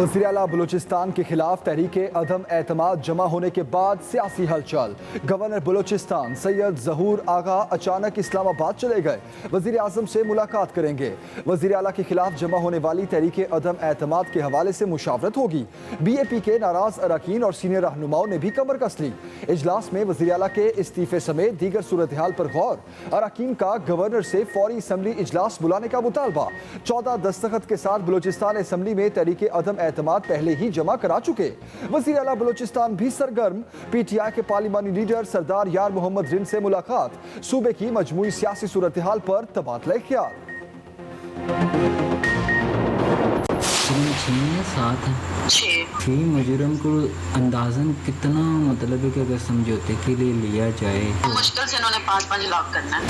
वज़ीर आला बलूचिस्तान के खिलाफ तहरीके अदम एतमाद जमा होने के बाद सियासी हलचल। गवर्नर बलूचिस्तान सैयद ज़हूर आगा अचानक इस्लामाबाद चले गए, वज़ीर आज़म से मुलाकात करेंगे। वज़ीर आला के खिलाफ जमा होने वाली तहरीके अदम एतमाद के हवाले से मुशावरत होगी। BAP के नाराज अरकान और सीनियर रहनुमाओं ने भी कमर कस ली। इजलास में वज़ीर आला के इस्तीफे समेत दीगर सूरत हाल पर गौर। अरकान का गवर्नर से फौरी असम्बली इजलास बुलाने का मुतालबा। 14 दस्तखत के साथ बलूचिस्तान असम्बली में तहरीके अदम एतमाद पहले ही जमा करा चुके। वज़ीर आला बलूचिस्तान भी सरगर्म। PTI के पार्लिमानी लीडर सरदार यार मोहम्मद रिन से मुलाकात। सूबे की मजमूई सियासी सूरत हाल पर तबादला ख्याल। 6 मुजरम को अंदाजन कितना मतलब है कि अगर समझौते के लिए लिया जाए मुश्किल से इन्होंने 5-5 लाख करना है।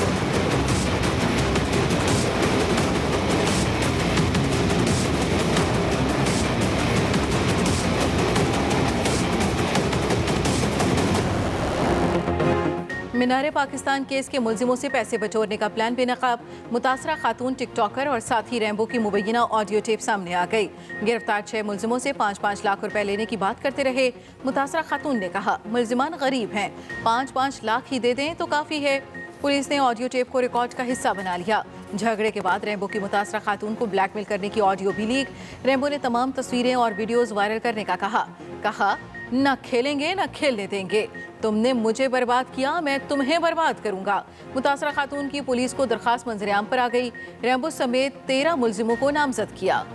मीनारे पाकिस्तान केस के मुलजिमों से पैसे बटोरने का प्लान बेनकाब। मुतासरा खातून टिकटॉकर और साथ ही रैम्बो की मुबैना ऑडियो टेप सामने आ गई। गिरफ्तार 6 मुलजिमों से 5-5 लाख रुपए लेने की बात करते रहे। मुतासरा खातून ने कहा, मुलजिमान गरीब हैं, 5-5 लाख ही दे दें तो काफ़ी है। पुलिस ने ऑडियो टेप को रिकॉर्ड का हिस्सा बना लिया। झगड़े के बाद रैम्बो की मुतासरा खातून को ब्लैकमेल करने की ऑडियो भी लीक। रैम्बो ने तमाम तस्वीरें और वीडियोज़ वायरल करने का कहा न खेलेंगे न खेलने देंगे, तुमने मुझे बर्बाद किया, मैं तुम्हें बर्बाद करूंगा। मुतासरा खातून की पुलिस को दरखास्त मंजरेआम पर आ गई। रैम्बो समेत 13 मुलजिमों को नामजद किया।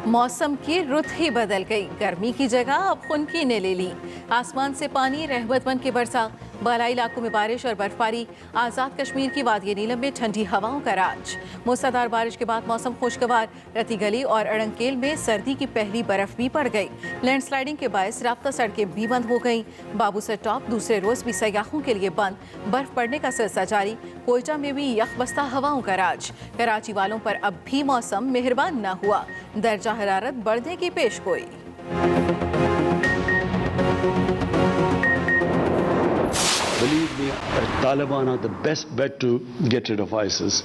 मौसम की रुत ही बदल गई। गर्मी की जगह अब खुनकी ने ले ली। आसमान से पानी रहमत बन के बरसा। बालाई इलाकों में बारिश और बर्फबारी। आज़ाद कश्मीर की वादिय नीलम में ठंडी हवाओं का राज। मूसलाधार बारिश के बाद मौसम खुशगवार। रती गली और अड़ंकेल में सर्दी की पहली बर्फ भी पड़ गई। लैंडस्लाइडिंग के बायस राब्ता सड़कें भी बंद हो गईं। बाबूसर टॉप दूसरे रोज भी सयाहों के लिए बंद। बर्फ पड़ने का सिलसिला जारी। कोयटा में भी यखबस्ता हवाओं का राज। कराची वालों पर अब भी मौसम मेहरबान न हुआ। दर्जा हरारत बढ़ने की पेशगोई। Believe me, Taliban are the best bet to get rid of ISIS.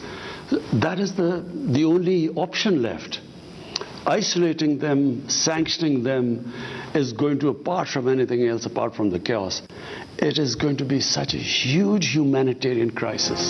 That is the only option left. Isolating them, sanctioning them is going to, apart from anything else, apart from the chaos, it is going to be such a huge humanitarian crisis.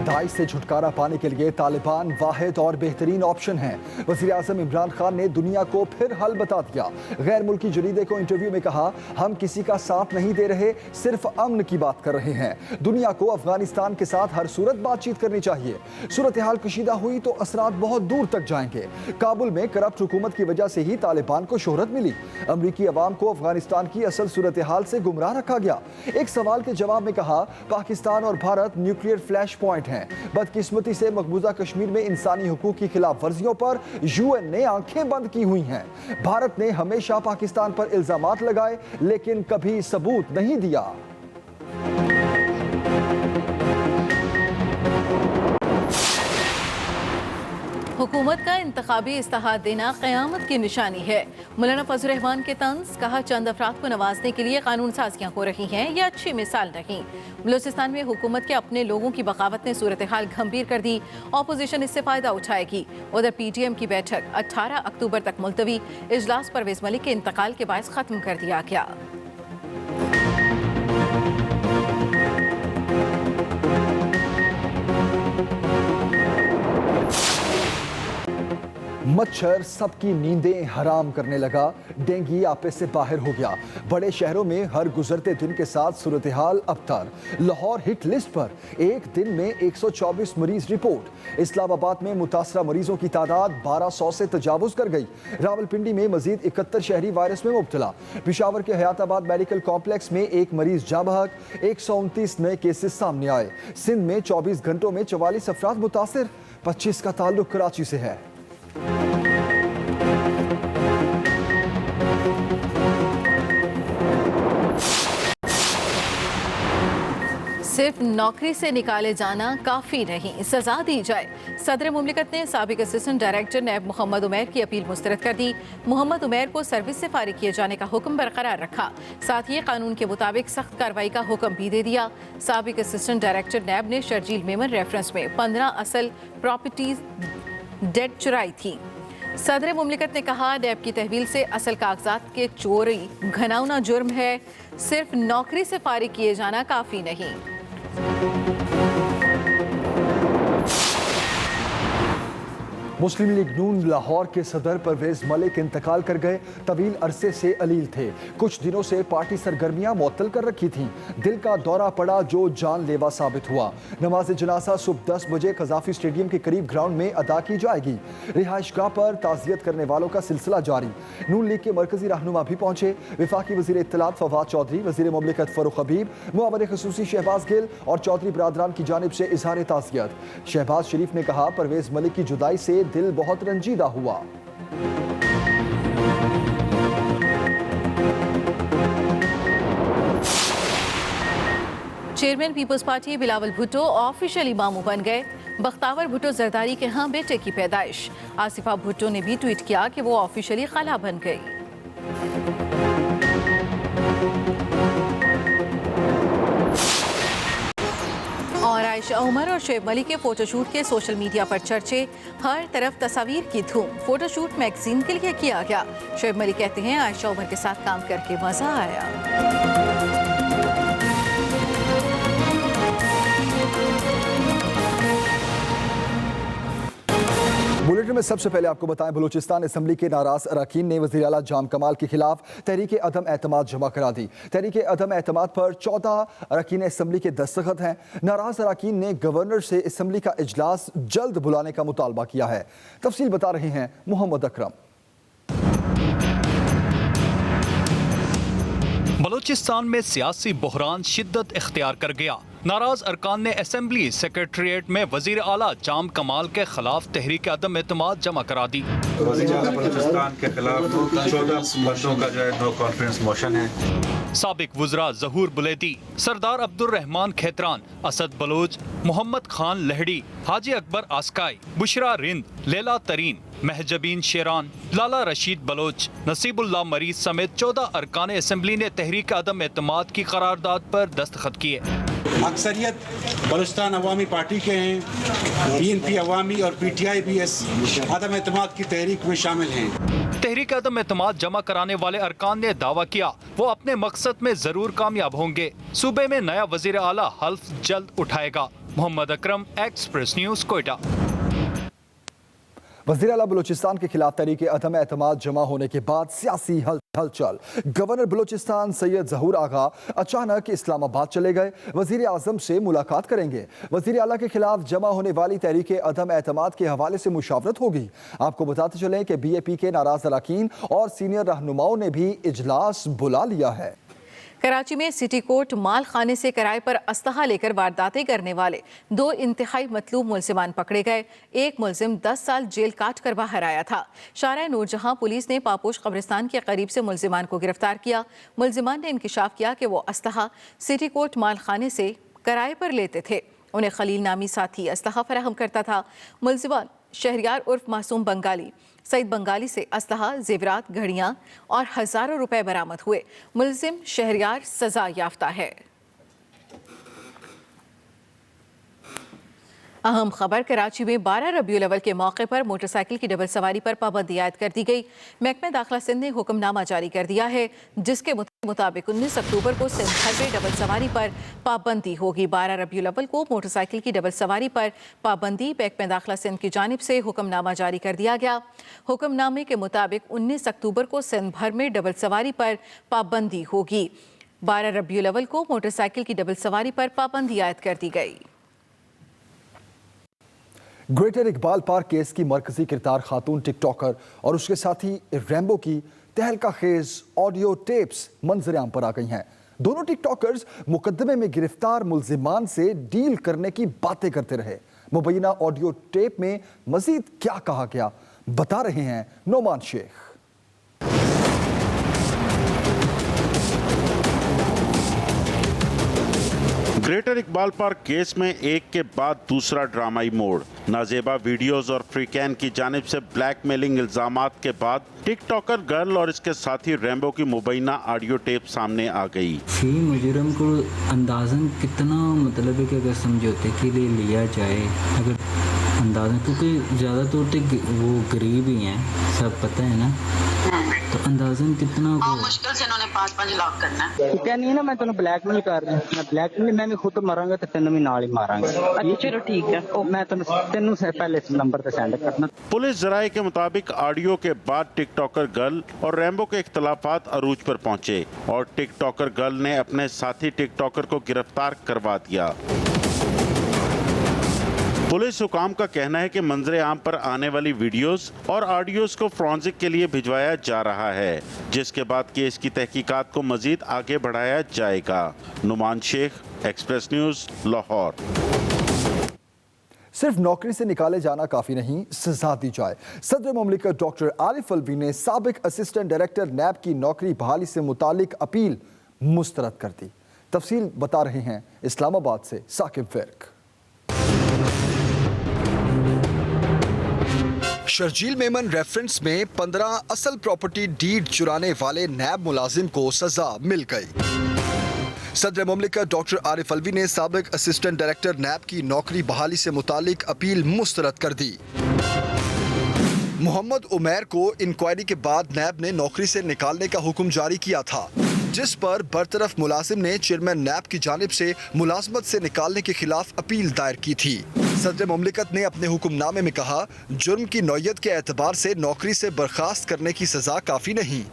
Daesh से छुटकारा पाने के लिए तालिबान वाहिद और बेहतरीन option है। वज़ीर आज़म इमरान खान ने दुनिया को फिर हल बता दिया। गैर मुल्की जरीदे को इंटरव्यू में कहा, हम किसी का साथ नहीं दे रहे, सिर्फ अमन की बात कर रहे हैं। दुनिया को अफगानिस्तान के साथ हर सूरत बातचीत करनी चाहिए। सूरत हाल कशीदा हुई तो असरात बहुत दूर तक जाएंगे। काबुल में करप्ट हुकूमत की वजह से ही तालिबान को शोहरत मिली। अमरीकी अवाम को अफगानिस्तान की असल सूरत हाल से गुमराह रखा गया। एक सवाल के जवाब में कहा, पाकिस्तान और भारत न्यूक्लियर फ्लैश पॉइंट हैं। बदकिस्मती से मकबूजा कश्मीर में इंसानी हुकूक की खिलाफ वर्जियों पर UN ने आंखें बंद की हुई हैं। भारत ने हमेशा पाकिस्तान पर इल्जामात लगाए लेकिन कभी सबूत नहीं दिया। हुकूमत का इंतखाबी इस्तेहाद देना क़यामत की निशानी है। मौलाना फजल रहमान के तंज। कहा, चंद अफराद को नवाजने के लिए कानून साजियाँ हो रही हैं, यह अच्छी मिसाल नहीं। बलूचिस्तान में हुकूमत के अपने लोगों की बगावत ने सूरत हाल गंभीर कर दी। अपोजिशन इससे फ़ायदा उठाएगी। उधर PTM की बैठक 18 अक्टूबर तक मुलतवी। इजलास परवेज़ मलिक के इंतकाल के बायस ख़त्म कर दिया गया। मच्छर सबकी नींदें हराम करने लगा। डेंगू आपे से बाहर हो गया। बड़े शहरों में हर गुजरते दिन के साथ सूरत हाल अबतर। लाहौर हिट लिस्ट पर एक दिन में 124 मरीज रिपोर्ट। इस्लामाबाद में मुतासरा मरीजों की तादाद 1200 से तजावुज कर गई। रावलपिंडी में मजीद 71 शहरी वायरस में मुब्तला। पिशावर के हयाताबाद मेडिकल कॉम्प्लेक्स में एक मरीज जाँ बहक। 129 नए केसेस सामने आए। सिंध में 24 घंटों में 44 अफराद मुतासिर। 25 का ताल्लुक कराची से है। सिर्फ सिर्फ नौकरी से निकाले जाना काफ़ी नहीं, सजा दी जाए। सदर मुमलिकत ने साबिक असिस्टेंट डायरेक्टर नैब मोहम्मद उमैर की अपील मुस्तरद कर दी। मोहम्मद उमैर को सर्विस से फारिग किए जाने का हुक्म बरकरार रखा। साथ ही कानून के मुताबिक सख्त कार्रवाई का हुक्म भी दे दिया। साबिक असिस्टेंट डायरेक्टर नैब ने शर्जील मेमन रेफरेंस में 15 असल प्रॉपर्टीज डेड चुराई थी। सदर मुमलिकत ने कहा, नैब की तहवील से असल कागजात के चोरी घिनौना जुर्म है, सिर्फ नौकरी से फारिग किए जाना काफ़ी नहीं। मुस्लिम लीग नून लाहौर के सदर परवेज मलिक इंतकाल कर गए। तवील अरसे से अलील थे। कुछ दिनों से पार्टी सरगर्मियां मुअत्तल कर रखी थीं। दिल का दौरा पड़ा जो जानलेवा साबित हुआ। नमाज जनाजा सुबह 10 बजे कजाफी स्टेडियम के करीब ग्राउंड में अदा की जाएगी। रिहाइशगाह पर ताज़ियत करने वालों का सिलसिला जारी। नून लीग के मरकजी रहनुमा भी पहुंचे। वफाकी वज़ीर इत्तलात फवाद चौधरी, वज़ीर मुमलिकत फ़रूख हबीब, मुआवन ख़ुसूसी शहबाज गिल और चौधरी बरादरान की जानिब से इजहार ताज़ियत। शहबाज शरीफ ने कहा, परवेज मलिक की जुदाई से दिल बहुत रंजीदा हुआ। Chairman Peoples Party Bilawal Bhutto officially मामू बन गए। बख्तावर भुट्टो जरदारी के यहाँ बेटे की पैदाइश। आसिफा भुट्टो ने भी ट्वीट किया कि वो ऑफिशियली खाला बन गई। और आयशा उमर और शोएब मलिक के फोटोशूट के सोशल मीडिया पर चर्चे। हर तरफ तस्वीर की धूम। फोटोशूट मैगजीन के लिए किया गया। शोएब मलिक कहते हैं, आयशा उमर के साथ काम करके मजा आया। बुलेटिन में सबसे पहले आपको बताएं, बलूचिस्तान असम्बली के नाराज अरकान ने वज़ीर आला जाम कमाल के खिलाफ तहरीक अदम एतमाद जमा करा दी। तहरीक अदम एतमाद पर 14 अरकान असम्बली के दस्तखत हैं। नाराज अरकान ने गवर्नर से असम्बली का इजलास जल्द बुलाने का मुतालबा किया है। तफसील बता रहे हैं मोहम्मद अकरम। बलूचिस्तान में सियासी बहरान शिद्दत इख्तियार कर गया। नाराज अरकान ने असेंबली सेक्रेटरिएट में वजीर आला जाम कमाल के खिलाफ तहरीक अदम एतमाद जमा करा दी। वजीर आला बलूचिस्तान के खिलाफ 14 बंदों का जो है नो कॉन्फिडेंस मोशन है। साबिक वज़रा ज़हूर बुलेदी, सरदार अब्दुल रहमान खेतरान, असद बलोच, मोहम्मद खान लहड़ी, हाजी अकबर आस्काई, बुशरा रिंद, लेला तरीन, महजबीन शेरान, लाला रशीद बलोच, नसीबुल्लाह मरीज समेत 14 अरकान असेंबली ने तहरीक अदम एतमाद की करारदाद पर दस्तखत किए। अक्सरियत बलूचिस्तान अवामी पार्टी के हैं। PNP अवामी और PTI भी इस अदम एतमाद की तहरीक में शामिल हैं। तहरीक अदम एतमाद जमा कराने वाले अरकान ने दावा किया वो अपने मकसद में जरूर कामयाब होंगे। सूबे में नया वजीर आला हल्फ जल्द उठाएगा। Mohammad Akram, express news, Quetta. वज़ीर आला बलूचिस्तान के खिलाफ तहरीक अदम एतमाद जमा होने के बाद सियासी हलचल। गवर्नर बलूचिस्तान सैयद ज़हूर आगा अचानक इस्लामाबाद चले गए। वज़ीर आज़म से मुलाकात करेंगे। वज़ीर आला के खिलाफ जमा होने वाली तहरीक अदम एतमाद के हवाले से मुशावरत होगी। आपको बताते चलें कि BAP के नाराज अरकान और सीनियर रहनुमाओं ने भी इजलास बुला लिया है। कराची में सिटी कोर्ट माल खाने से किराए पर अस्तहा लेकर वारदातें करने वाले 2 इंतहाई मतलूब मुलजिमान पकड़े गए। एक मुलजिम 10 साल जेल काट कर बाहर आया था। शारा नूरजहां पुलिस ने पापोश कब्रिस्तान के करीब से मुलजिमान को गिरफ्तार किया। मुलजिमान ने इंकिशाफ किया कि वो अस्तहा सिटी कोर्ट माल खाने से किराए पर लेते थे। उन्हें खलील नामी साथी अस्तहा फराहम करता था। मुलजिमान शहरियार उर्फ मासूम बंगाली सईद बंगाली से अस्तहा, जेवरात, घड़ियां और हजारों रुपए बरामद हुए। मुलजिम शहरियार सजा याफ्ता है। अहम खबर, कराची में 12 रबीउल अव्वल के मौके पर मोटरसाइकिल की डबल सवारी पर पाबंदी आयद कर दी गई। महकमा दाखिला सिंध ने हुक्मनामा जारी कर दिया है, जिसके मुताबिक 19 अक्टूबर को सिंध भर में डबल सवारी पर पाबंदी होगी। 12 रबीउल अव्वल को मोटरसाइकिल की डबल सवारी पर पाबंदी महकमा दाखिला सिंध की जानिब से हुक्मनामा जारी कर दिया गया। हुक्मनामे के मुताबिक 19 अक्टूबर को सिंध भर में डबल सवारी पर पाबंदी होगी। 12 रबीउल अव्वल को मोटरसाइकिल की डबल सवारी पर पाबंदी आयद कर दी गई। ग्रेटर इकबाल पार्क केस की मरकजी किरदार खातून टिकटॉकर और उसके साथी रैम्बो की तहलका खेज ऑडियो टेप्स मंजर आम पर आ गई हैं। दोनों टिकटॉकर्स मुकदमे में गिरफ्तार मुलजिमान से डील करने की बातें करते रहे। मुबैना ऑडियो टेप में मजीद क्या कहा गया, बता रहे हैं Noman Sheikh. Greater Iqbal Park case में एक के बाद दूसरा ड्रामाई मोड़। नाजेबा वीडियोस और फ्रीकैन की जानिब से ब्लैकमेलिंग इल्जामात के बाद टिकटॉकर गर्ल और इसके साथी रैम्बो की मुबैना ऑडियो टेप सामने आ गई। फी मुजरम को अंदाजन कितना मतलब है कि अगर समझौते के लिए लिया जाए, अगर अंदाजन, क्योंकि ज़्यादातर तो वो गरीब ही हैं, सब पता है ना, तो अंदाजन कितना हाँ, मुश्किल से इन्होंने 5-5 लाख करना है। क्या नहीं है ना, मैं तेन ब्लैकमेल कर रहा, मैं ब्लैकमेल, मैं भी खुद मरांगा तो तेन भी नाल ही मारांगा। चलो ठीक है, मैं तेन पहले इस नंबर पे सेंड करना। पुलिस जराये के मुताबिक ऑडियो के बाद टिकटॉकर गर्ल और रैम्बो के इख्तलाफात अरूज पर पहुंचे और टिकटॉकर गर्ल ने अपने साथी टिकटॉकर को गिरफ्तार करवा दिया। पुलिस हुकाम का कहना है कि मंजरे आम पर आने वाली वीडियोस और ऑडियोज को फोरेंसिक के लिए भिजवाया जा रहा है, जिसके बाद केस की तहकीकात को मजीद आगे बढ़ाया जाएगा। Noman Sheikh, Express News, Lahore. सिर्फ नौकरी से निकाले जाना काफी नहीं, सजा दी जाए। सदर मुमलिकत डॉक्टर आरिफ अलवी ने साबिक असिस्टेंट डायरेक्टर नैब की नौकरी बहाली से मुतालिक अपील मुस्तरद कर दी। तफसील बता रहे हैं इस्लामाबाद से साकिब वर्क। शर्जील मेमन रेफरेंस में 15 असल प्रॉपर्टी डीड चुराने वाले नैब मुलाजिम को सजा मिल गई। सदर मुमलिकत डॉक्टर आरिफ अलवी ने साबिक असिस्टेंट डायरेक्टर नैब की नौकरी बहाली से मुतालिक अपील मुस्तरद कर दी। मोहम्मद उमैर को इंक्वायरी के बाद नैब ने नौकरी से निकालने का हुक्म जारी किया था, जिस पर बरतरफ मुलाजिम ने चेयरमैन नैब की जानिब से मुलाजमत से निकालने के खिलाफ अपील दायर की थी। सदर मुमलिकत ने अपने हुक्मनामे में कहा, जुर्म की नौयत के एतबार से नौकरी से बर्खास्त करने की सजा काफी नहीं।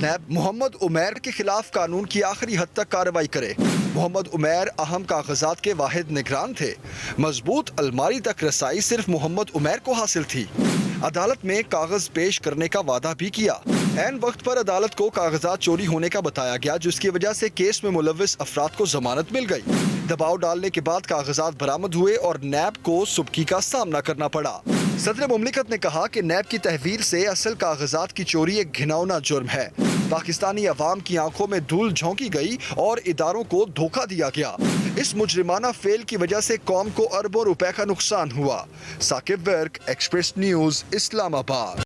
नैब मोहम्मद उमैर के खिलाफ कानून की आखिरी हद तक कार्रवाई करे। मोहम्मद उमैर अहम कागजात के वाहिद निगरान थे। मजबूत अलमारी तक रसाई सिर्फ मोहम्मद उमैर को हासिल थी। अदालत में कागज पेश करने का वादा भी किया। ऐन वक्त पर अदालत को कागजात चोरी होने का बताया गया, जिसकी वजह से केस में मुलविस अफराद को जमानत मिल गई। दबाव डालने के बाद कागजात बरामद हुए और नैब को सुबकी का सामना करना पड़ा। सदर मुमलिकत ने कहा कि नैब की तहवील से असल कागजात की चोरी एक घिनौना जुर्म है। पाकिस्तानी अवाम की आंखों में धूल झोंकी गई और इदारों को धोखा दिया गया। इस मुजरिमाना फेल की वजह से कौम को अरबों रुपए का नुकसान हुआ। Saqib Virk, Express News, Islamabad.